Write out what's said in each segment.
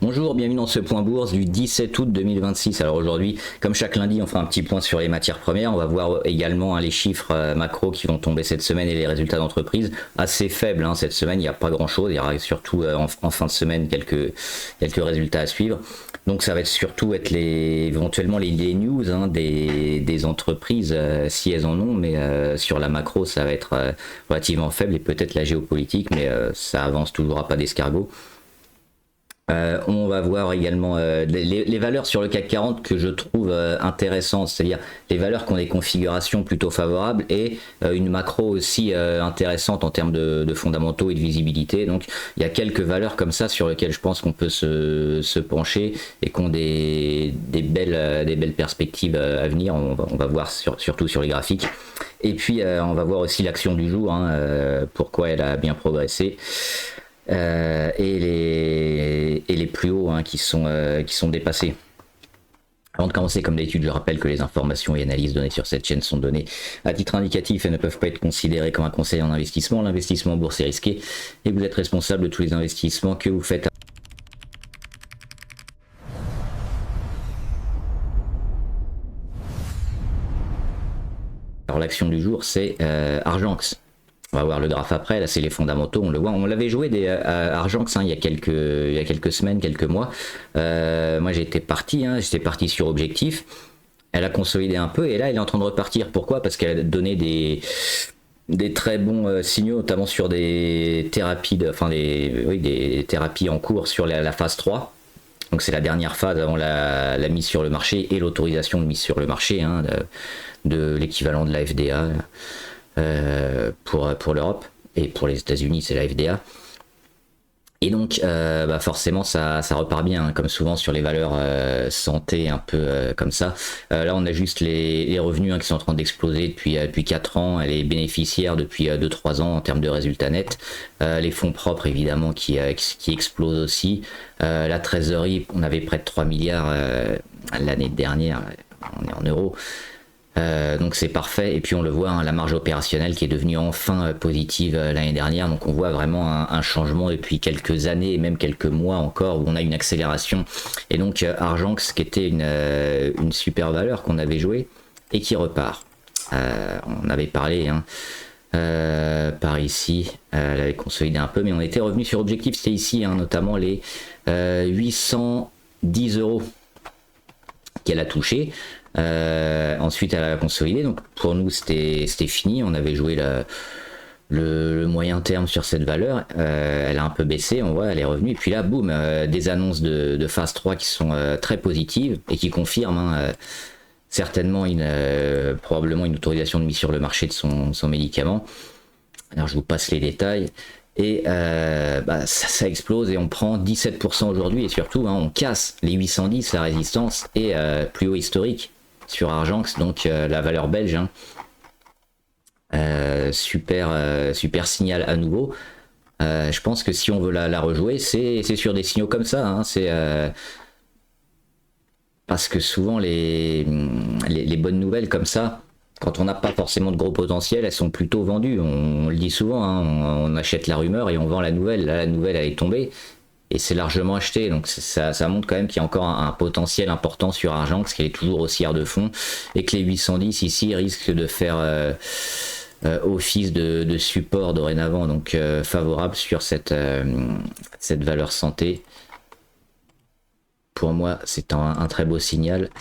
Bonjour, bienvenue dans ce point bourse du 17 août 2026. Alors aujourd'hui, comme chaque lundi, on fera un petit point sur les matières premières. On va voir également les chiffres macro qui vont tomber cette semaine et les résultats d'entreprise assez faibles. Cette semaine, il n'y a pas grand-chose. Il y aura surtout en fin de semaine quelques résultats à suivre. Donc ça va surtout être éventuellement les news des entreprises, si elles en ont, mais sur la macro, ça va être relativement faible et peut-être la géopolitique, mais ça avance toujours à pas d'escargot. On va voir également les valeurs sur le CAC 40 que je trouve intéressantes, c'est-à-dire les valeurs qui ont des configurations plutôt favorables et une macro aussi intéressante en termes de fondamentaux et de visibilité. Donc il y a quelques valeurs comme ça sur lesquelles je pense qu'on peut se pencher et qui ont des belles perspectives à venir. On va voir surtout sur les graphiques. Et puis on va voir aussi l'action du jour, pourquoi elle a bien progressé. Et les plus hauts qui sont dépassés. Avant de commencer, comme d'habitude, je rappelle que les informations et analyses données sur cette chaîne sont données à titre indicatif et ne peuvent pas être considérées comme un conseil en investissement. L'investissement en bourse est risqué et vous êtes responsable de tous les investissements que vous faites. Alors l'action du jour, c'est Argenx. On va voir le graphe après, là c'est les fondamentaux, on le voit. On l'avait joué Argenx il y a quelques semaines, quelques mois. Moi j'étais parti sur objectif. Elle a consolidé un peu et là elle est en train de repartir. Pourquoi? Parce qu'elle a donné des très bons signaux, notamment sur des thérapies, des thérapies en cours sur la phase 3. Donc c'est la dernière phase avant la mise sur le marché et l'autorisation de mise sur le marché de l'équivalent de la FDA. Pour l'Europe et pour les États-Unis c'est la FDA et donc forcément ça repart bien comme souvent sur les valeurs santé un peu comme ça. Là on a juste les revenus qui sont en train d'exploser depuis 4 ans, elle est bénéficiaire depuis 2-3 ans en termes de résultats nets, les fonds propres évidemment qui explosent aussi, la trésorerie, on avait près de 3 milliards l'année dernière, on est en euros. Donc c'est parfait et puis on le voit la marge opérationnelle qui est devenue enfin positive l'année dernière, donc on voit vraiment un changement depuis quelques années et même quelques mois encore où on a une accélération et donc Argenx qui était une super valeur qu'on avait jouée et qui repart. On avait parlé par ici, elle avait consolidé un peu mais on était revenu sur objectif, c'était ici notamment les 810 € qu'elle a touché. Ensuite elle a consolidé, donc pour nous c'était fini, on avait joué le moyen terme sur cette valeur, elle a un peu baissé, on voit elle est revenue et puis là boum, des annonces de phase 3 qui sont très positives et qui confirment certainement probablement une autorisation de mise sur le marché de son médicament. Alors je vous passe les détails et ça explose et on prend 17% aujourd'hui et surtout on casse les 810, la résistance et plus haut historique sur Argenx, donc la valeur belge. Super signal à nouveau. Je pense que si on veut la rejouer, c'est sur des signaux comme ça. C'est parce que souvent les bonnes nouvelles comme ça, quand on n'a pas forcément de gros potentiel, elles sont plutôt vendues. On le dit souvent, on achète la rumeur et on vend la nouvelle. Là, la nouvelle elle est tombée. Et c'est largement acheté, donc ça montre quand même qu'il y a encore un potentiel important sur Argenx, qu'elle est toujours haussière de fond, et que les 810 ici risquent de faire office de support dorénavant, donc favorable sur cette valeur santé. Pour moi, c'est un très beau signal.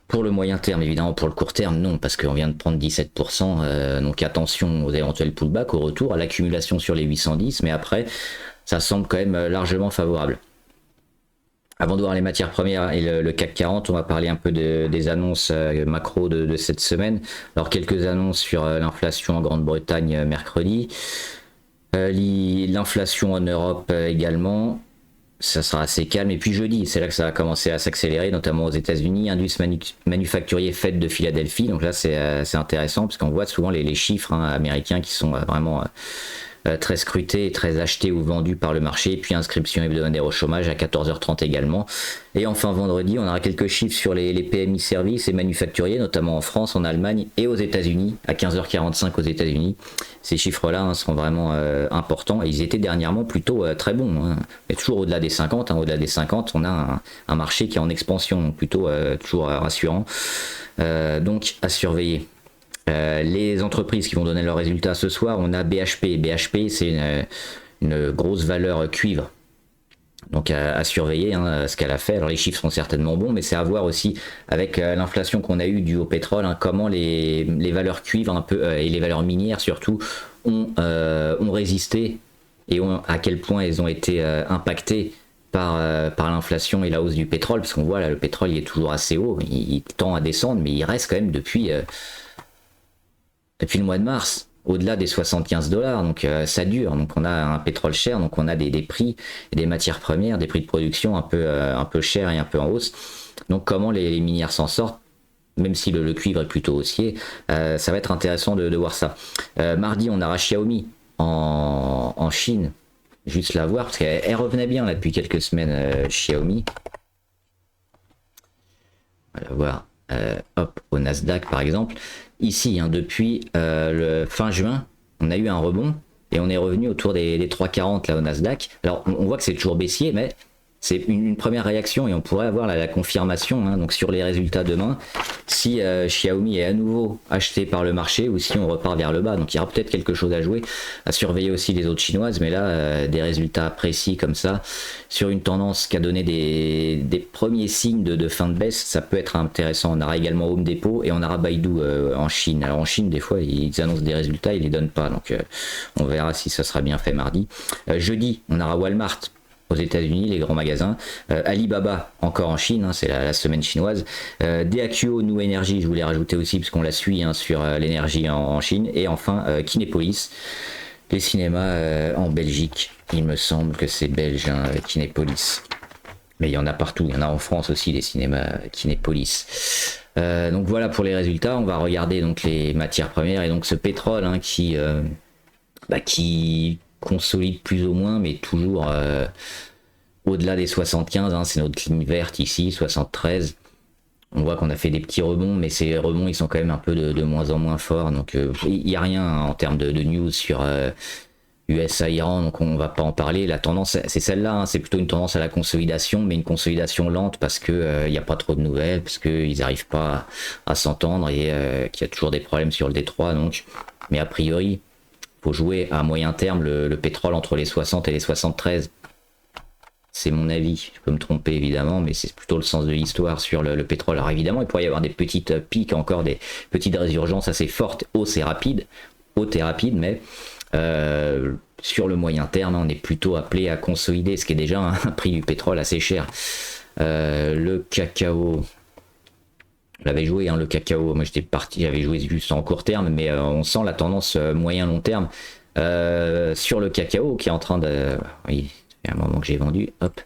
Pour le moyen terme, évidemment, pour le court terme, non, parce qu'on vient de prendre 17%, donc attention aux éventuels pullbacks, au retour, à l'accumulation sur les 810, mais après, ça semble quand même largement favorable. Avant de voir les matières premières et le CAC 40, on va parler un peu des annonces macro de cette semaine. Alors quelques annonces sur l'inflation en Grande-Bretagne mercredi, l'inflation en Europe également, ça sera assez calme. Et puis jeudi, c'est là que ça va commencer à s'accélérer, notamment aux États-Unis, Indus manufacturier Fed de Philadelphie. Donc là c'est intéressant parce qu'on voit souvent les chiffres américains qui sont vraiment très scruté, très acheté ou vendu par le marché, et puis inscription hebdomadaire au chômage à 14h30 également. Et enfin vendredi, on aura quelques chiffres sur les PMI services et manufacturiers, notamment en France, en Allemagne et aux États-Unis, à 15h45 aux États-Unis. Ces chiffres-là seront vraiment importants, et ils étaient dernièrement plutôt très bons. Mais toujours au-delà des 50, au-delà des 50, on a un marché qui est en expansion, donc plutôt toujours rassurant. Donc à surveiller. Les entreprises qui vont donner leurs résultats ce soir, on a BHP. BHP, c'est une grosse valeur cuivre. Donc à surveiller ce qu'elle a fait. Alors les chiffres sont certainement bons, mais c'est à voir aussi avec l'inflation qu'on a eue due au pétrole, comment les valeurs cuivre un peu, et les valeurs minières surtout ont résisté, et à quel point elles ont été impactées par l'inflation et la hausse du pétrole, parce qu'on voit là le pétrole il est toujours assez haut, il tend à descendre, mais il reste quand même depuis le mois de mars au-delà des 75 $, donc ça dure. Donc on a un pétrole cher, donc on a des prix et des matières premières, des prix de production un peu chers et un peu en hausse. Donc comment les minières s'en sortent, même si le cuivre est plutôt haussier, ça va être intéressant de voir ça. Mardi, on aura Xiaomi en Chine, juste la voir, parce qu'elle revenait bien là depuis quelques semaines, Xiaomi. On va la voir. Hop, au Nasdaq par exemple. Ici, depuis le fin juin, on a eu un rebond et on est revenu autour des 3,40 là au Nasdaq. Alors on voit que c'est toujours baissier, mais c'est une première réaction, et on pourrait avoir la confirmation donc sur les résultats demain, si Xiaomi est à nouveau acheté par le marché ou si on repart vers le bas. Donc il y aura peut-être quelque chose à jouer, à surveiller aussi les autres chinoises, mais là des résultats précis comme ça sur une tendance qui a donné des premiers signes de fin de baisse, ça peut être intéressant. On aura également Home Depot et on aura Baidu en Chine. Alors en Chine, des fois ils annoncent des résultats, ils les donnent pas, donc on verra si ça sera bien fait mardi. Jeudi, on aura Walmart aux États-Unis, les grands magasins. Alibaba encore en Chine, c'est la semaine chinoise. DAQO, New Energy, je voulais rajouter aussi parce qu'on la suit sur l'énergie en Chine. Et enfin Kinépolis, les cinémas en Belgique. Il me semble que c'est belge, Kinépolis. Mais il y en a partout, il y en a en France aussi, les cinémas Kinépolis. Donc voilà pour les résultats. On va regarder donc les matières premières et donc ce pétrole qui consolide plus ou moins, mais toujours au-delà des 75, c'est notre ligne verte ici, 73. On voit qu'on a fait des petits rebonds, mais ces rebonds ils sont quand même un peu de moins en moins forts, donc il n'y a rien en termes de news sur USA-Iran, donc on va pas en parler. La tendance c'est celle-là, c'est plutôt une tendance à la consolidation, mais une consolidation lente parce que il n'y a pas trop de nouvelles, parce qu'ils n'arrivent pas à s'entendre et qu'il y a toujours des problèmes sur le Détroit, donc. Mais a priori, faut jouer à moyen terme le pétrole entre les 60 et les 73. C'est mon avis, je peux me tromper évidemment, mais c'est plutôt le sens de l'histoire sur le pétrole. Alors évidemment, il pourrait y avoir des petites pics, encore des petites résurgences assez fortes, haute et rapide, mais sur le moyen terme, on est plutôt appelé à consolider, ce qui est déjà un prix du pétrole assez cher. Le cacao, j'avais joué le cacao, moi j'étais parti, j'avais joué juste en court terme, mais on sent la tendance moyen-long terme sur le cacao qui est en train de... Oui, c'est un moment que j'ai vendu, hop,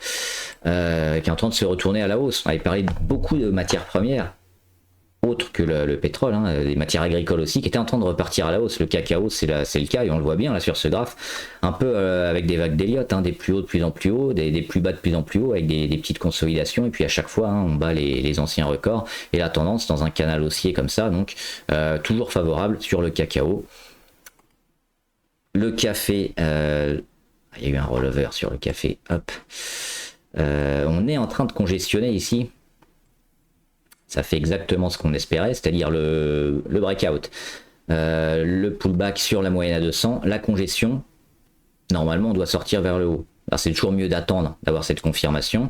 qui est en train de se retourner à la hausse. On avait parlé de beaucoup de matières premières, autres que le pétrole, des matières agricoles aussi, qui étaient en train de repartir à la hausse. Le cacao, c'est le cas, et on le voit bien là sur ce graphe, un peu avec des vagues d'Elliott, des plus hauts de plus en plus hauts, des plus bas de plus en plus hauts, avec des petites consolidations, et puis à chaque fois, on bat les anciens records, et la tendance dans un canal haussier comme ça, donc toujours favorable sur le cacao. Le café, il y a eu un rollover sur le café, hop. On est en train de congestionner ici. Ça fait exactement ce qu'on espérait, c'est-à-dire le breakout, le pullback sur la moyenne à 200, la congestion, normalement on doit sortir vers le haut. Alors c'est toujours mieux d'attendre, d'avoir cette confirmation,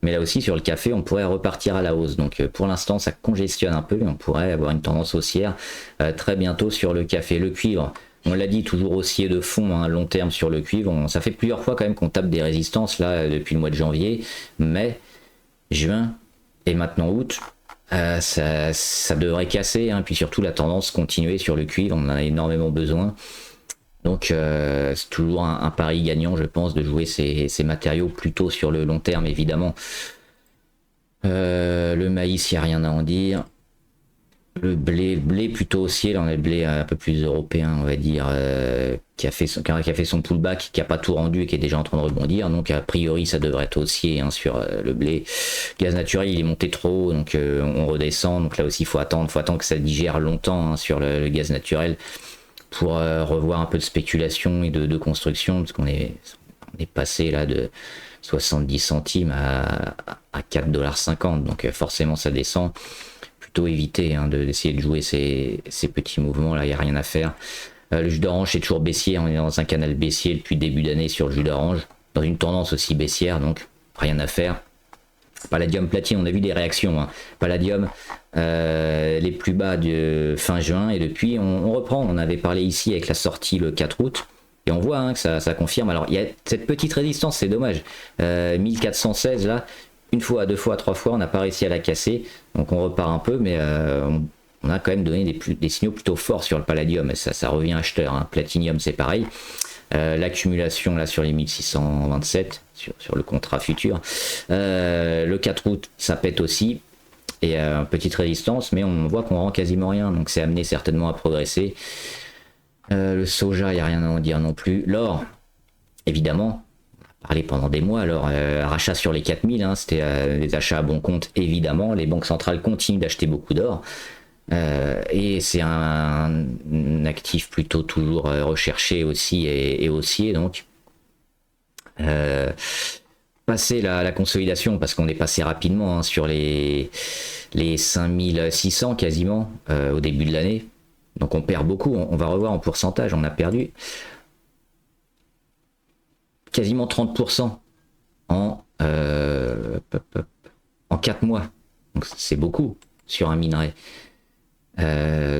mais là aussi sur le café on pourrait repartir à la hausse. Donc pour l'instant ça congestionne un peu, mais on pourrait avoir une tendance haussière très bientôt sur le café. Le cuivre, on l'a dit, toujours haussier de fond, long terme sur le cuivre. Ça fait plusieurs fois quand même qu'on tape des résistances là depuis le mois de janvier, mai, juin et maintenant août. Ça devrait casser, puis surtout la tendance continuer sur le cuivre, on en a énormément besoin. Donc c'est toujours un pari gagnant, je pense, de jouer ces matériaux plutôt sur le long terme, évidemment. Le maïs, il n'y a rien à en dire. Le blé plutôt haussier, là on a le blé un peu plus européen, on va dire, qui a fait son pullback, qui a pas tout rendu et qui est déjà en train de rebondir. Donc a priori ça devrait être haussier hein, sur le blé. Gaz naturel il est monté trop haut, donc on redescend. Donc là aussi il faut attendre que ça digère longtemps hein, sur le gaz naturel pour revoir un peu de spéculation et de construction, parce qu'on est passé là de 70 centimes à 4,50 $. Donc forcément ça descend. Plutôt éviter hein, d'essayer de jouer ces petits mouvements là, il n'y a rien à faire. Le jus d'orange c'est toujours baissier, on est dans un canal baissier depuis le début d'année sur le jus d'orange, dans une tendance aussi baissière, donc rien à faire. Palladium platine, on a vu des réactions hein. Palladium les plus bas de fin juin et depuis on reprend, on avait parlé ici avec la sortie le 4 août et on voit hein, que ça confirme. Alors il y a cette petite résistance, c'est dommage, 1416 là, une fois, deux fois, trois fois, on n'a pas réussi à la casser, donc on repart un peu, mais on a quand même donné des signaux plutôt forts sur le palladium, et ça revient acheteur, hein. Platinium c'est pareil, l'accumulation là sur les 1627, sur le contrat futur, le 4 août ça pète aussi, et petite résistance, mais on voit qu'on rend quasiment rien, donc c'est amené certainement à progresser. Le soja, il n'y a rien à en dire non plus, l'or, évidemment, parlé pendant des mois, alors rachat sur les 4000, hein, c'était des achats à bon compte évidemment, les banques centrales continuent d'acheter beaucoup d'or, et c'est un actif plutôt toujours recherché aussi et haussier, donc passer la consolidation, parce qu'on est passé rapidement hein, sur les 5600 quasiment au début de l'année, donc on perd beaucoup, on va revoir en pourcentage, on a perdu quasiment 30% en 4 mois. Donc c'est beaucoup sur un minerai.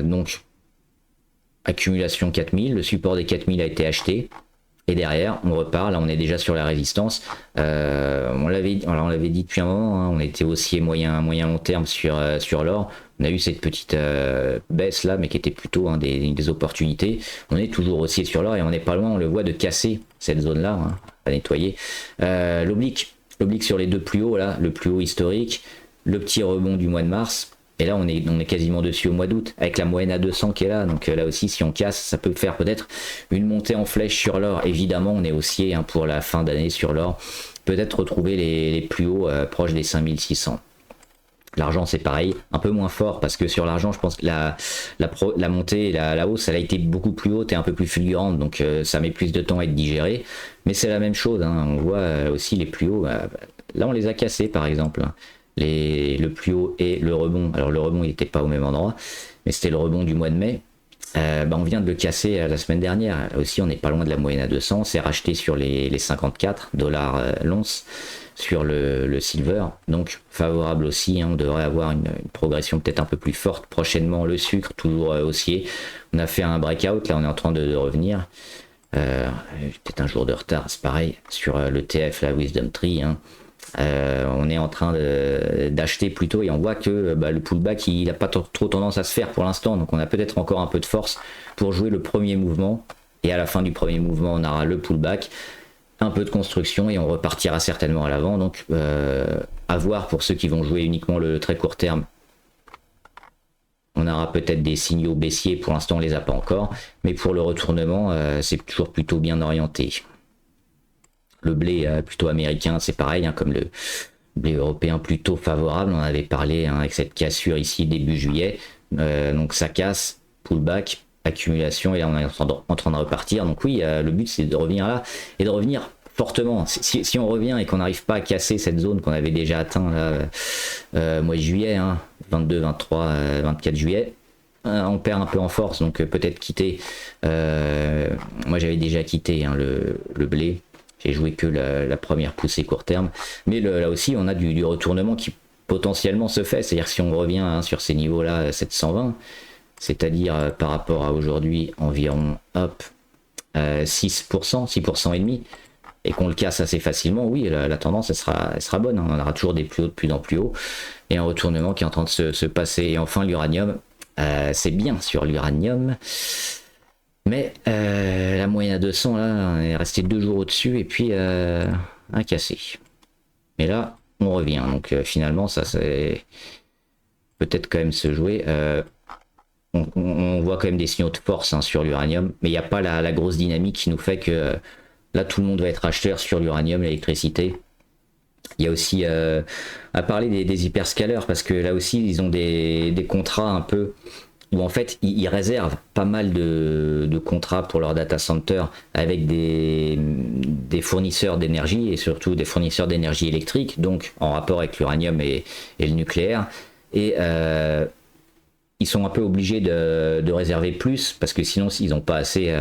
Donc accumulation 4000, le support des 4000 a été acheté. Et derrière, on repart, là on est déjà sur la résistance. On l'avait dit depuis un moment, hein, on était haussier moyen long terme sur l'or. On a eu cette petite baisse là, mais qui était plutôt hein, des opportunités. On est toujours haussier sur l'or et on n'est pas loin, on le voit, de casser cette zone là, hein, à nettoyer. L'oblique sur les deux plus hauts, là, le plus haut historique, le petit rebond du mois de mars. Et là, on est quasiment dessus au mois d'août, avec la moyenne à 200 qui est là. Donc là aussi, si on casse, ça peut faire peut-être une montée en flèche sur l'or. Évidemment, on est haussier hein, pour la fin d'année sur l'or. Peut-être retrouver les plus hauts proches des 5600. L'argent, c'est pareil, un peu moins fort, parce que sur l'argent, je pense que la montée et la hausse, elle a été beaucoup plus haute et un peu plus fulgurante. Donc ça met plus de temps à être digéré. Mais c'est la même chose, hein. On voit aussi les plus hauts. Là, on les a cassés, par exemple. Le plus haut et le rebond, alors le rebond il n'était pas au même endroit, mais c'était le rebond du mois de mai. On vient de le casser la semaine dernière. Là aussi on n'est pas loin de la moyenne à 200, c'est racheté sur les 54 $ l'once sur le silver, donc favorable aussi, hein. On devrait avoir une progression peut-être un peu plus forte prochainement. Le sucre toujours haussier, on a fait un breakout, là on est en train de revenir, peut-être un jour de retard, c'est pareil sur le TF, la Wisdom Tree, hein. On est en train d'acheter plutôt et on voit que le pullback il n'a pas trop tendance à se faire pour l'instant, donc on a peut-être encore un peu de force pour jouer le premier mouvement, et à la fin du premier mouvement on aura le pullback, un peu de construction et on repartira certainement à l'avant. Donc à voir pour ceux qui vont jouer uniquement le très court terme, on aura peut-être des signaux baissiers, pour l'instant on les a pas encore, mais pour le retournement c'est toujours plutôt bien orienté. Le blé plutôt américain, c'est pareil, hein, comme le blé européen plutôt favorable. On avait parlé hein, avec cette cassure ici début juillet. Donc ça casse, pullback, accumulation, et là on est en train de repartir. Donc oui, le but c'est de revenir là et de revenir fortement. Si on revient et qu'on n'arrive pas à casser cette zone qu'on avait déjà atteint là, mois de juillet, hein, 22, 23, 24 juillet, on perd un peu en force. Donc peut-être quitter. Moi j'avais déjà quitté hein, le blé. J'ai joué que la première poussée court terme, mais là aussi on a du retournement qui potentiellement se fait, c'est-à-dire que si on revient hein, sur ces niveaux là 720, c'est-à-dire par rapport à aujourd'hui environ 6%, 6% et demi, et qu'on le casse assez facilement, oui la tendance elle sera bonne, hein. On aura toujours des plus hauts de plus en plus haut et un retournement qui est en train de se passer. Et enfin l'uranium, c'est bien sur l'uranium. Mais la moyenne à 200, là, on est resté 2 jours au-dessus et puis un cassé. Mais là, on revient. Donc finalement, ça c'est peut-être quand même se jouer. on voit quand même des signaux de force hein, sur l'uranium, mais il n'y a pas la grosse dynamique qui nous fait que là tout le monde va être acheteur sur l'uranium, l'électricité. Il y a aussi à parler des hyperscalers, parce que là aussi ils ont des contrats un peu où en fait ils réservent pas mal de contrats pour leur data center avec des fournisseurs d'énergie et surtout des fournisseurs d'énergie électrique, donc en rapport avec l'uranium et le nucléaire. Et ils sont un peu obligés de réserver plus parce que sinon s'ils n'ont pas assez,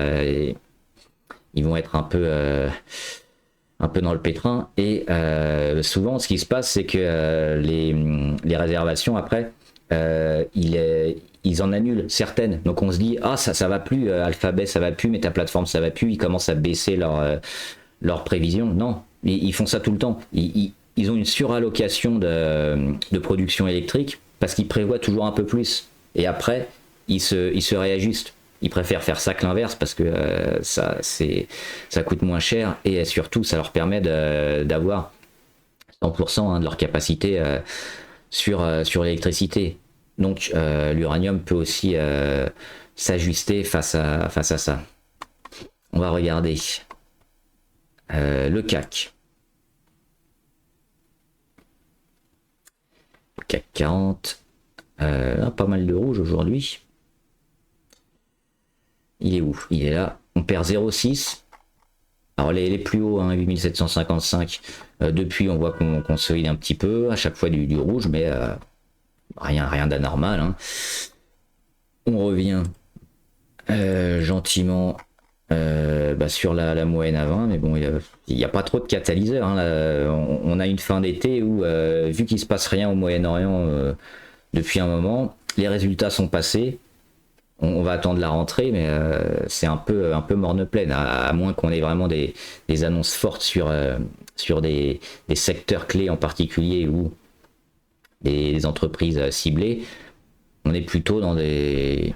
ils vont être un peu dans le pétrin. Et souvent, ce qui se passe, c'est que les réservations, après, ils en annulent certaines. Donc on se dit, ah, ça va plus, Alphabet, ça va plus, mais ta plateforme, ça va plus. Ils commencent à baisser leurs prévisions. Non, ils font ça tout le temps. Ils ont une surallocation de production électrique parce qu'ils prévoient toujours un peu plus. Et après, ils se réajustent. Ils préfèrent faire ça que l'inverse parce que ça coûte moins cher et surtout ça leur permet d'avoir 100% hein, de leur capacité sur l'électricité. Donc l'uranium peut aussi s'ajuster face à ça. On va regarder le CAC. Le CAC 40. Pas mal de rouge aujourd'hui. Il est où? Il est là. On perd 0,6. Alors les plus hauts, hein, 8755. Depuis, on voit qu'on consolide un petit peu. À chaque fois du rouge, mais rien d'anormal. Hein. On revient gentiment sur la moyenne à 20. Mais bon, il n'y a pas trop de catalyseurs. Hein, là. On a une fin d'été où, vu qu'il ne se passe rien au Moyen-Orient depuis un moment, les résultats sont passés. On va attendre la rentrée, mais c'est un peu morne pleine, à moins qu'on ait vraiment des annonces fortes sur des secteurs clés en particulier ou des entreprises ciblées. On est plutôt dans des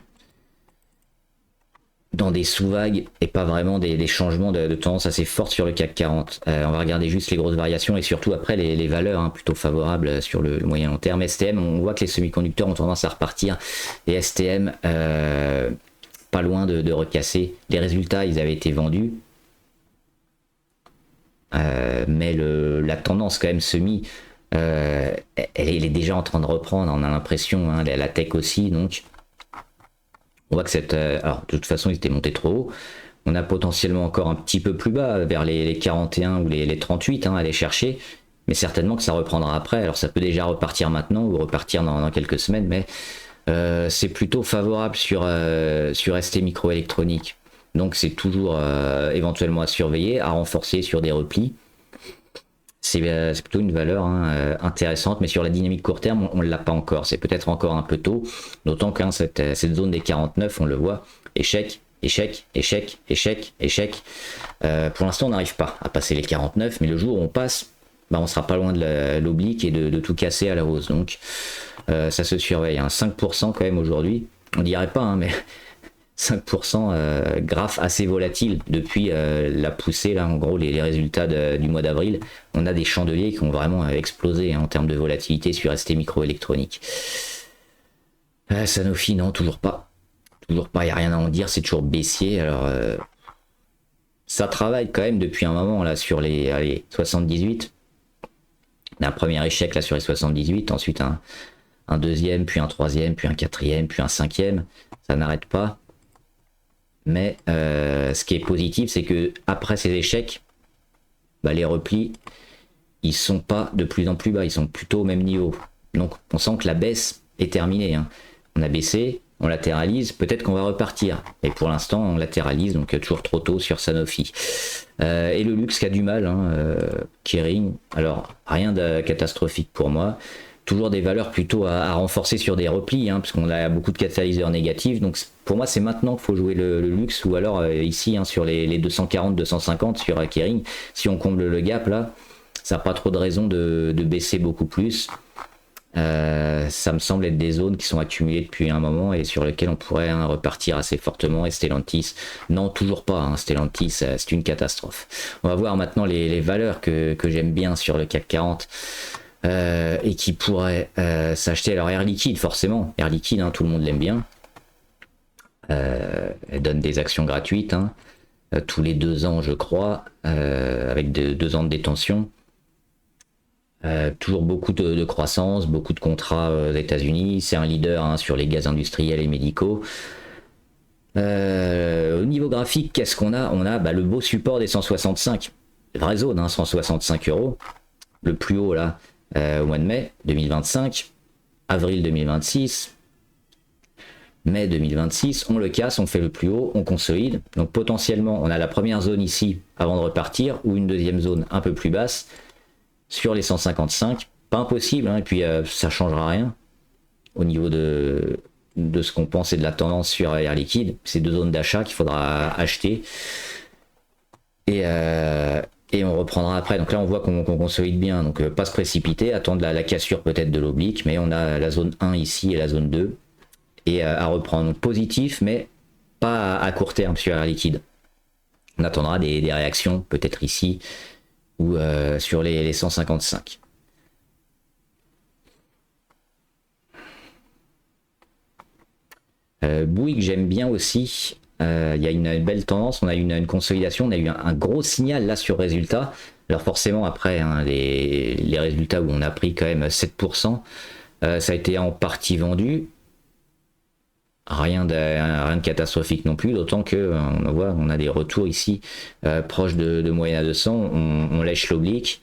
sous-vagues et pas vraiment des changements de tendance assez fortes sur le CAC 40. On va regarder juste les grosses variations et surtout après les valeurs hein, plutôt favorables sur le moyen long terme. STM, on voit que les semi-conducteurs ont tendance à repartir et STM pas loin de recasser. Les résultats, ils avaient été vendus. Mais la tendance quand même semi, elle est déjà en train de reprendre, on a l'impression, hein, la tech aussi, donc on voit que alors de toute façon ils étaient montés trop haut, on a potentiellement encore un petit peu plus bas, vers les 41 ou les 38 hein, à aller chercher, mais certainement que ça reprendra après, alors ça peut déjà repartir maintenant ou repartir dans quelques semaines, mais c'est plutôt favorable sur ST microélectronique, donc c'est toujours éventuellement à surveiller, à renforcer sur des replis. C'est plutôt une valeur hein, intéressante, mais sur la dynamique court terme, on ne l'a pas encore. C'est peut-être encore un peu tôt, d'autant que hein, cette zone des 49, on le voit, échec, échec, échec, échec, échec. Pour l'instant, on n'arrive pas à passer les 49, mais le jour où on passe, on sera pas loin de l'oblique et de tout casser à la hausse. Donc, ça se surveille. Hein. 5% quand même aujourd'hui, on dirait pas, hein, mais 5% graphe assez volatile depuis la poussée là en gros les résultats du mois d'avril, on a des chandeliers qui ont vraiment explosé hein, en termes de volatilité sur ST microélectronique. Sanofi non, toujours pas, il n'y a rien à en dire, c'est toujours baissier. Alors ça travaille quand même depuis un moment là sur les 78, on a un premier échec là sur les 78, ensuite un deuxième, puis un troisième, puis un quatrième, puis un cinquième, ça n'arrête pas. Mais ce qui est positif, c'est que après ces échecs, les replis, ils sont pas de plus en plus bas, ils sont plutôt au même niveau. Donc on sent que la baisse est terminée. Hein. On a baissé, on latéralise, peut-être qu'on va repartir. Et pour l'instant, on latéralise, donc toujours trop tôt sur Sanofi. Et le luxe qui a du mal, hein, Kering, alors rien de catastrophique pour moi. Toujours des valeurs plutôt à renforcer sur des replis, hein, parce qu'on a beaucoup de catalyseurs négatifs. Donc pour moi, c'est maintenant qu'il faut jouer le luxe, ou alors ici hein, sur les 240-250 sur Kering, si on comble le gap là, ça n'a pas trop de raison de baisser beaucoup plus. Ça me semble être des zones qui sont accumulées depuis un moment et sur lesquelles on pourrait hein, repartir assez fortement. Et Stellantis, non, toujours pas. Hein, Stellantis, c'est une catastrophe. On va voir maintenant les valeurs que j'aime bien sur le CAC 40. Et qui pourrait s'acheter. Alors Air Liquide, forcément, Air Liquide, hein, tout le monde l'aime bien. Elle donne des actions gratuites, hein, tous les 2 ans, je crois, avec 2 ans de détention. Toujours beaucoup de croissance, beaucoup de contrats aux États-Unis. C'est un leader, hein, sur les gaz industriels et médicaux. Au niveau graphique, qu'est-ce qu'on a? On a le beau support des 165. Vraie zone, hein, 165 euros. Le plus haut là, au mois de mai 2025, avril 2026, mai 2026, on le casse, on fait le plus haut, on consolide. Donc potentiellement, on a la première zone ici avant de repartir, ou une deuxième zone un peu plus basse sur les 155. Pas impossible, hein, et puis ça changera rien au niveau de ce qu'on pense et de la tendance sur Air Liquide. C'est 2 zones d'achat qu'il faudra acheter. Et on reprendra après. Donc là, on voit qu'on consolide bien. Donc pas se précipiter, attendre la cassure peut-être de l'oblique, mais on a la zone 1 ici et la zone 2. Et à reprendre. Donc positif, mais pas à court terme sur Air Liquide. On attendra des réactions, peut-être ici, ou sur les 155. Bouygues, j'aime bien aussi. Il y a une belle tendance, on a eu une consolidation, on a eu un gros signal là sur résultats. Alors forcément après, hein, les résultats où on a pris quand même 7%, ça a été en partie vendu. Rien de catastrophique non plus, d'autant que on a des retours ici proches de moyenne à 200, on lèche l'oblique.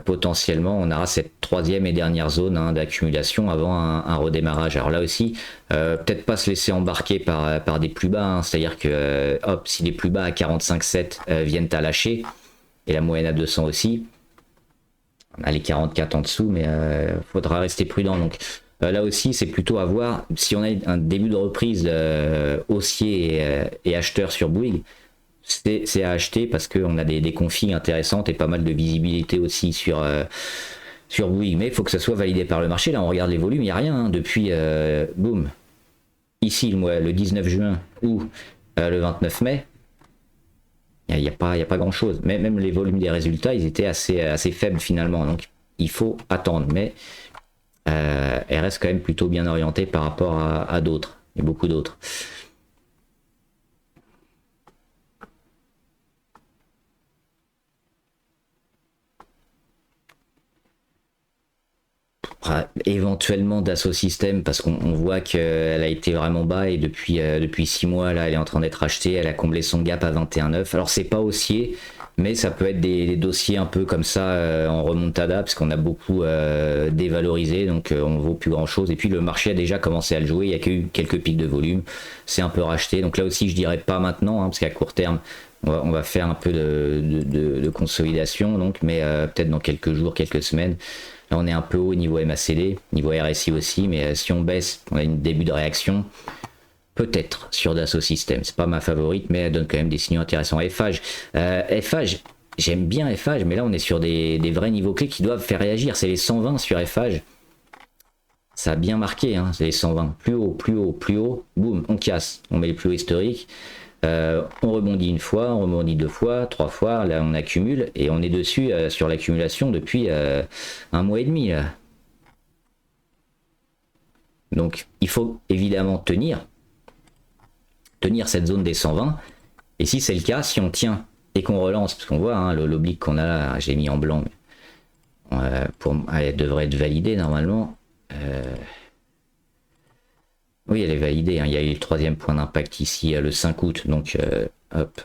Potentiellement on aura cette troisième et dernière zone, hein, d'accumulation avant un redémarrage. Alors là aussi, peut-être pas se laisser embarquer par des plus bas, hein, c'est-à-dire que hop, si les plus bas à 45,7 viennent à lâcher, et la moyenne à 200 aussi, on a les 44 en dessous, mais faudra rester prudent. Donc là aussi, c'est plutôt à voir si on a un début de reprise haussier et acheteur sur Bouygues. C'est à acheter parce qu'on a des configs intéressantes et pas mal de visibilité aussi sur Bouygues. Mais il faut que ça soit validé par le marché. Là, on regarde les volumes, il n'y a rien, hein, depuis boum. Ici, le 19 juin ou le 29 mai, il n'y a pas grand chose. Mais même les volumes des résultats, ils étaient assez faibles finalement. Donc il faut attendre. Mais elle reste quand même plutôt bien orientée par rapport à d'autres, et beaucoup d'autres. Éventuellement Dassault Systèmes, parce qu'on voit qu'elle a été vraiment bas et depuis 6 mois là elle est en train d'être achetée, elle a comblé son gap à 21,9. Alors c'est pas haussier, mais ça peut être des dossiers un peu comme ça en remontada, parce qu'on a beaucoup dévalorisé, donc on vaut plus grand chose. Et puis le marché a déjà commencé à le jouer, il y a eu quelques pics de volume, c'est un peu racheté. Donc là aussi je dirais pas maintenant, hein, parce qu'à court terme on va faire un peu de consolidation, donc, mais peut-être dans quelques jours, quelques semaines. Là, on est un peu haut niveau MACD, niveau RSI aussi, mais si on baisse, on a une début de réaction. Peut-être sur Dassault Systèmes. C'est pas ma favorite, mais elle donne quand même des signaux intéressants. Eiffage, j'aime bien Eiffage, mais là on est sur des vrais niveaux clés qui doivent faire réagir. C'est les 120 sur Eiffage. Ça a bien marqué, hein, c'est les 120. Plus haut, plus haut, plus haut. Boum, on casse. On met les plus hauts historiques. On rebondit une fois, on rebondit 2 fois, 3 fois, là on accumule et on est dessus sur l'accumulation depuis 1 mois et demi là. Donc il faut évidemment tenir cette zone des 120, et si c'est le cas, si on tient et qu'on relance, parce qu'on voit, hein, l'oblique qu'on a là, j'ai mis en blanc, elle devrait être validée normalement. Oui, elle est validée, hein. Il y a eu le 3e point d'impact ici le 5 août, donc hop.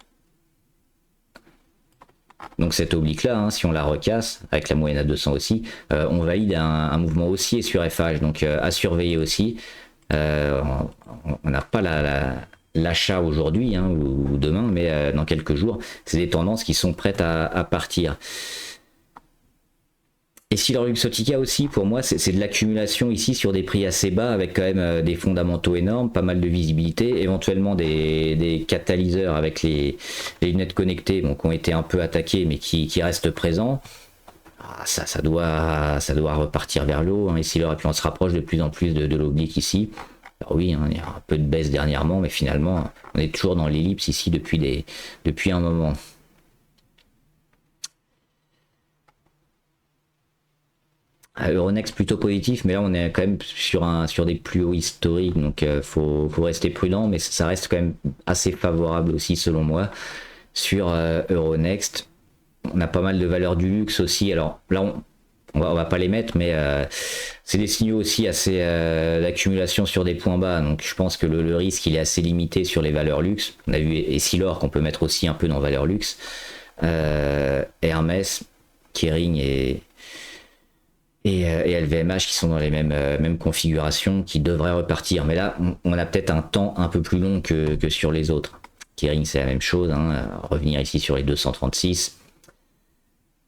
Donc cette oblique là, hein, si on la recasse, avec la moyenne à 200 aussi, on valide un mouvement haussier sur FH, donc à surveiller aussi. On n'a pas l'achat aujourd'hui, hein, ou demain, mais dans quelques jours, c'est des tendances qui sont prêtes à partir. Et Silor Luxottica aussi, pour moi, c'est de l'accumulation ici sur des prix assez bas, avec quand même des fondamentaux énormes, pas mal de visibilité, éventuellement des catalyseurs avec les lunettes connectées, bon, qui ont été un peu attaqués, mais qui restent présents. Ça doit repartir vers le haut, hein, et Silor, et puis on se rapproche de plus en plus de l'oblique ici. Alors oui, hein, il y a un peu de baisse dernièrement, mais finalement, on est toujours dans l'ellipse ici depuis un moment. Euronext plutôt positif, mais là on est quand même sur des plus hauts historiques, donc faut rester prudent, mais ça reste quand même assez favorable aussi selon moi sur Euronext. On a pas mal de valeurs du luxe aussi, alors là on va pas les mettre, mais c'est des signaux aussi assez d'accumulation sur des points bas, donc je pense que le risque il est assez limité sur les valeurs luxe. On a vu Essilor qu'on peut mettre aussi un peu dans valeurs luxe, Hermès, Kering et LVMH qui sont dans les mêmes configurations, qui devraient repartir. Mais là, on a peut-être un temps un peu plus long que sur les autres. Kering, c'est la même chose, hein, revenir ici sur les 236.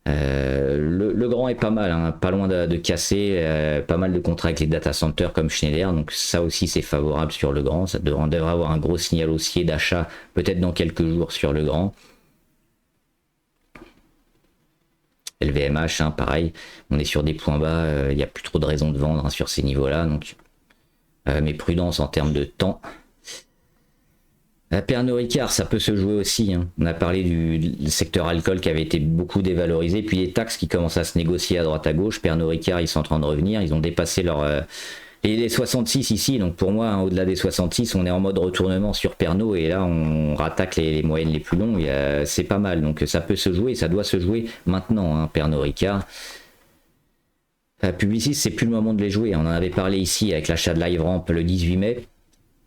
Le grand est pas mal, hein, pas loin de casser, pas mal de contrats avec les data centers comme Schneider, donc ça aussi c'est favorable sur le grand. Ça devrait avoir un gros signal haussier d'achat peut-être dans quelques jours sur le grand. LVMH, hein, pareil, on est sur des points bas, il n'y a plus trop de raison de vendre, hein, sur ces niveaux-là, donc mais prudence en termes de temps. Pernod Ricard, ça peut se jouer aussi, hein. On a parlé du secteur alcool qui avait été beaucoup dévalorisé, puis les taxes qui commencent à se négocier à droite à gauche. Pernod Ricard, ils sont en train de revenir, ils ont dépassé les 66 ici, donc pour moi, hein, au-delà des 66, on est en mode retournement sur Pernod, et là on rattaque les moyennes les plus longues, c'est pas mal, donc ça peut se jouer, ça doit se jouer maintenant, hein, Pernod Ricard. Publicis, c'est plus le moment de les jouer, on en avait parlé ici avec l'achat de LiveRamp le 18 mai,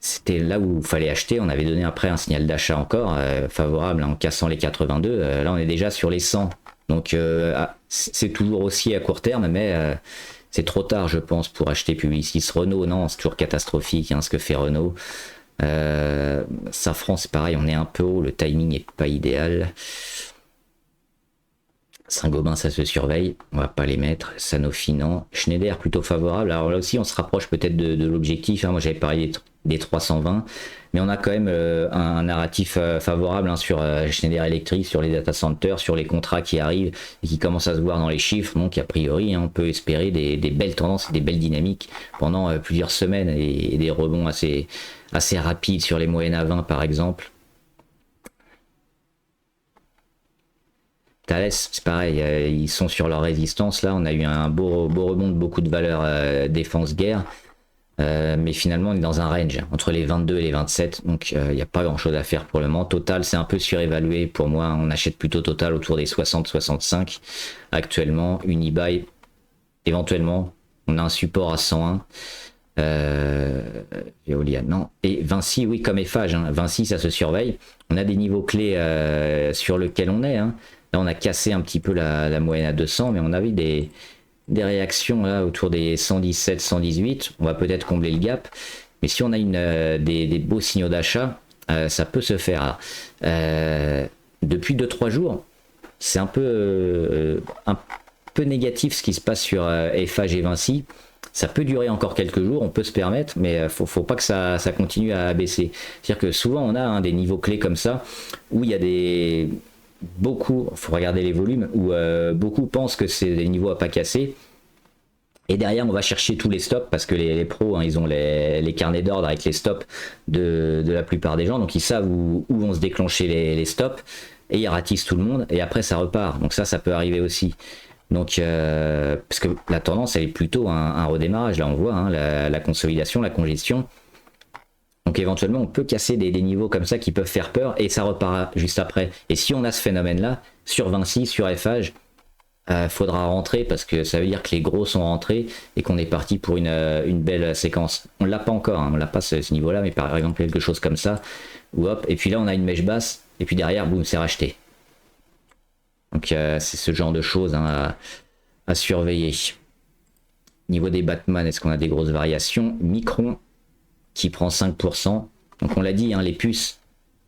c'était là où il fallait acheter, on avait donné après un signal d'achat encore favorable, hein, en cassant les 82, là on est déjà sur les 100, donc c'est toujours aussi à court terme, mais c'est trop tard, je pense, pour acheter Publicis. Renault, non, c'est toujours catastrophique, hein, ce que fait Renault. Safran, c'est pareil, on est un peu haut, le timing n'est pas idéal. Saint-Gobain, ça se surveille, on va pas les mettre. Sanofi, non. Schneider, plutôt favorable. Alors là aussi, on se rapproche peut-être de l'objectif, hein. Moi, j'avais parlé des 320, mais on a quand même un narratif favorable, hein, sur Schneider Electric, sur les data centers, sur les contrats qui arrivent et qui commencent à se voir dans les chiffres. Donc, a priori, hein, on peut espérer des belles tendances et des belles dynamiques pendant plusieurs semaines, et des rebonds assez rapides sur les moyennes à 20, par exemple. Thales, c'est pareil, ils sont sur leur résistance. Là, on a eu un beau rebond de beaucoup de valeurs défense-guerre. Mais finalement, on est dans un range entre les 22 et les 27. Donc, il n'y a pas grand-chose à faire pour le moment. Total, c'est un peu surévalué. Pour moi, on achète plutôt Total autour des 60-65 actuellement. Unibail, éventuellement, on a un support à 101. Veolia, non. Et Vinci, oui, comme Eiffage, hein. Vinci, ça se surveille. On a des niveaux clés sur lesquels on est, hein. Là, on a cassé un petit peu la moyenne à 200, mais on a vu des réactions là autour des 117, 118. On va peut-être combler le gap. Mais si on a des beaux signaux d'achat, ça peut se faire. Depuis 2-3 jours, c'est un peu négatif ce qui se passe sur Eiffage et Vinci. Ça peut durer encore quelques jours, on peut se permettre, mais faut pas que ça continue à baisser. C'est-à-dire que souvent on a, hein, des niveaux clés comme ça, où il y a beaucoup, faut regarder les volumes, où beaucoup pensent que c'est des niveaux à pas casser. Et derrière, on va chercher tous les stops, parce que les pros, hein, ils ont les carnets d'ordre avec les stops de la plupart des gens, donc ils savent où vont se déclencher les stops, et ils ratissent tout le monde, et après ça repart. Donc ça peut arriver aussi. Donc, parce que la tendance, elle est plutôt un redémarrage. Là, on voit, hein, la consolidation, la congestion. Donc, éventuellement, on peut casser des niveaux comme ça qui peuvent faire peur, et ça repart juste après. Et si on a ce phénomène-là, sur Vinci, sur Eiffage, faudra rentrer, parce que ça veut dire que les gros sont rentrés et qu'on est parti pour une belle séquence. On l'a pas encore, hein, on l'a pas ce niveau-là, mais par exemple, quelque chose comme ça, ou hop, et puis là, on a une mèche basse, et puis derrière, boum, c'est racheté. Donc c'est ce genre de choses, hein, à surveiller. Niveau des Batman, est-ce qu'on a des grosses variations? Micron qui prend 5%. Donc on l'a dit, hein, les puces,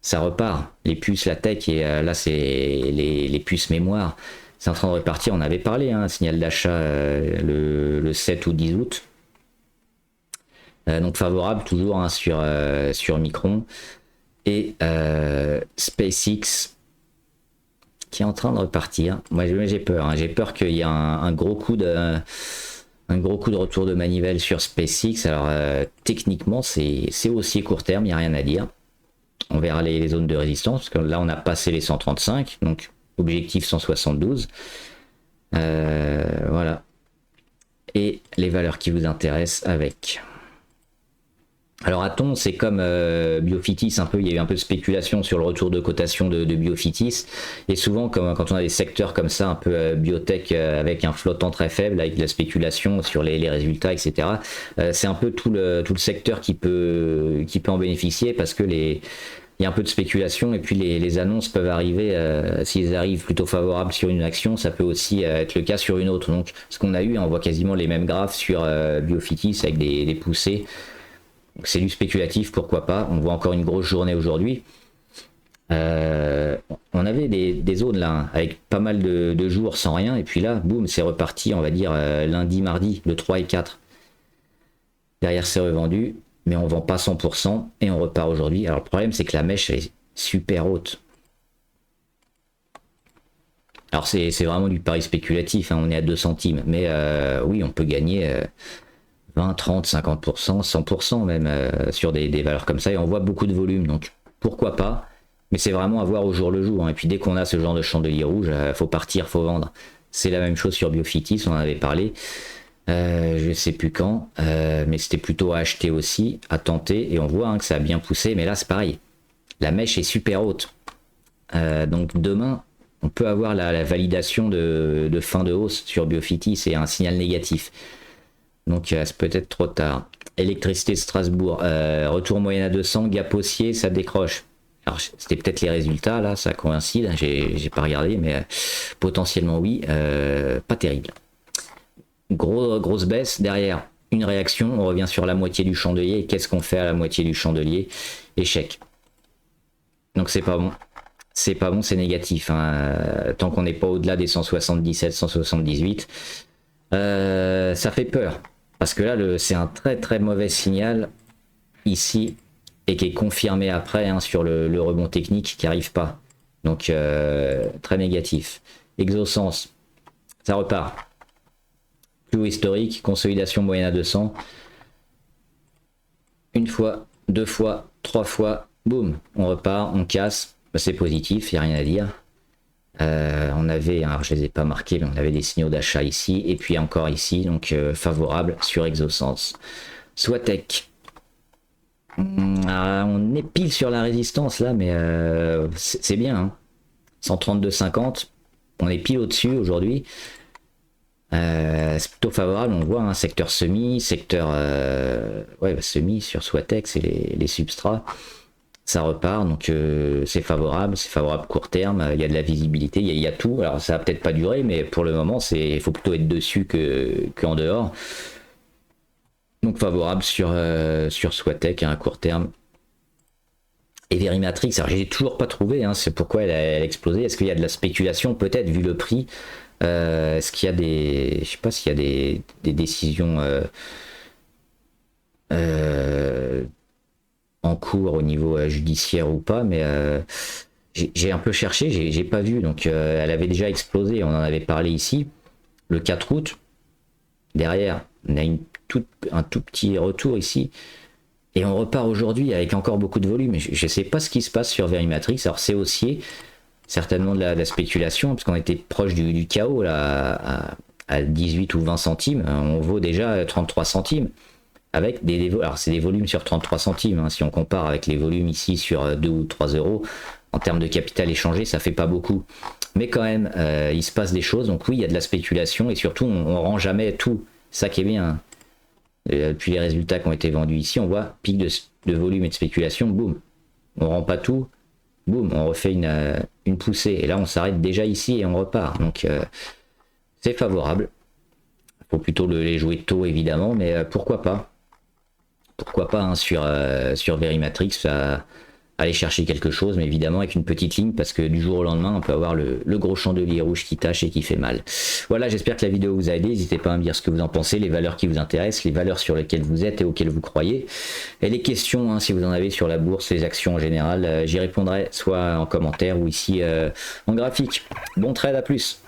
ça repart. Les puces, la tech, et là c'est les puces mémoire. C'est en train de repartir. On avait parlé, hein, signal d'achat le 7 ou 10 août. Donc favorable toujours, hein, sur Micron. Et SpaceX qui est en train de repartir. Moi j'ai peur, hein. J'ai peur qu'il y ait un gros coup de retour de manivelle sur SpaceX. Alors techniquement c'est aussi court terme, il n'y a rien à dire. On verra les zones de résistance, parce que là on a passé les 135, donc objectif 172. Voilà. et les valeurs qui vous intéressent avec. Alors Aton, c'est comme Biofitis, un peu, il y a eu un peu de spéculation sur le retour de cotation de Biofitis, et souvent quand on a des secteurs comme ça, un peu biotech avec un flottant très faible, avec de la spéculation sur les résultats, etc., c'est un peu tout le secteur qui peut en bénéficier, parce que il y a un peu de spéculation, et puis les annonces peuvent arriver, s'ils arrivent plutôt favorables sur une action, ça peut aussi être le cas sur une autre. Donc ce qu'on a eu, on voit quasiment les mêmes graphes sur Biofitis avec des poussées. C'est du spéculatif, pourquoi pas. On voit encore une grosse journée aujourd'hui. On avait des zones là, hein, avec pas mal de jours sans rien, et puis là, boum, c'est reparti, on va dire lundi, mardi, le 3 et 4. Derrière, c'est revendu, mais on vend pas 100%, et on repart aujourd'hui. Alors le problème, c'est que la mèche, elle est super haute. Alors c'est vraiment du pari spéculatif, hein, on est à 2 centimes, mais oui, on peut gagner 20, 30, 50%, 100% même sur des valeurs comme ça, et on voit beaucoup de volume, donc pourquoi pas, mais c'est vraiment à voir au jour le jour, hein. Et puis dès qu'on a ce genre de chandelier rouge, faut partir, faut vendre. C'est la même chose sur Biofitis, on en avait parlé, je sais plus quand, mais c'était plutôt à acheter aussi, à tenter, et on voit hein, que ça a bien poussé, mais là c'est pareil, la mèche est super haute, donc demain on peut avoir la validation de fin de hausse sur Biofitis et un signal négatif. Donc c'est peut-être trop tard. Électricité de Strasbourg, retour moyenne à 200, gap haussier, ça décroche. Alors c'était peut-être les résultats, là, ça coïncide, j'ai pas regardé, mais potentiellement oui, pas terrible. Grosse baisse, derrière une réaction, on revient sur la moitié du chandelier, et qu'est-ce qu'on fait à la moitié du chandelier? Échec. Donc c'est pas bon. C'est pas bon, c'est négatif, hein. Tant qu'on n'est pas au-delà des 177, 178, ça fait peur. Parce que là, c'est un très très mauvais signal ici et qui est confirmé après hein, sur le rebond technique qui n'arrive pas. Donc très négatif. Exosens, ça repart. Plus haut historique, consolidation moyenne à 200. Une fois, deux fois, trois fois, boum, on repart, on casse. C'est positif, il n'y a rien à dire. On avait, alors je les ai pas marqués, mais on avait des signaux d'achat ici, et puis encore ici, donc favorable sur Exosens. Swatech. On est pile sur la résistance là, mais c'est bien. Hein. 132,50, on est pile au-dessus aujourd'hui. C'est plutôt favorable, on voit un secteur semi, semi sur Swatech, c'est les substrats. Ça repart, donc c'est favorable court terme, il y a de la visibilité, il y a tout. Alors ça va peut-être pas durer, mais pour le moment, il faut plutôt être dessus qu'en dehors. Donc favorable sur Swatech à un court terme. Et Verimatrix, alors j'ai toujours pas trouvé, hein, c'est pourquoi elle a explosé. Est-ce qu'il y a de la spéculation, peut-être, vu le prix? Est-ce qu'il y a je sais pas s'il y a des décisions en cours au niveau judiciaire ou pas, mais j'ai un peu cherché, j'ai pas vu, donc elle avait déjà explosé, on en avait parlé ici, le 4 août, derrière, on a un tout petit retour ici, et on repart aujourd'hui avec encore beaucoup de volume, je sais pas ce qui se passe sur Verimatrix, alors c'est haussier, certainement de la spéculation, parce qu'on était proche du chaos, là, à 18 ou 20 centimes, on vaut déjà 33 centimes, avec alors c'est des volumes sur 33 centimes, hein, si on compare avec les volumes ici sur 2 ou 3 euros, en termes de capital échangé, ça fait pas beaucoup. Mais quand même, il se passe des choses, donc oui, il y a de la spéculation, et surtout, on rend jamais tout, ça qui est bien. Depuis les résultats qui ont été vendus ici, on voit pic de volume et de spéculation, boum, on rend pas tout, boum, on refait une poussée, et là on s'arrête déjà ici et on repart, donc c'est favorable. Il faut plutôt les jouer tôt évidemment, mais pourquoi pas hein, sur Verimatrix, aller chercher quelque chose, mais évidemment avec une petite ligne, parce que du jour au lendemain on peut avoir le gros chandelier rouge qui tâche et qui fait mal. Voilà, j'espère que la vidéo vous a aidé, n'hésitez pas à me dire ce que vous en pensez, les valeurs qui vous intéressent, les valeurs sur lesquelles vous êtes et auxquelles vous croyez, et les questions hein, si vous en avez sur la bourse, les actions en général, j'y répondrai soit en commentaire ou ici en graphique. Bon trade, à plus.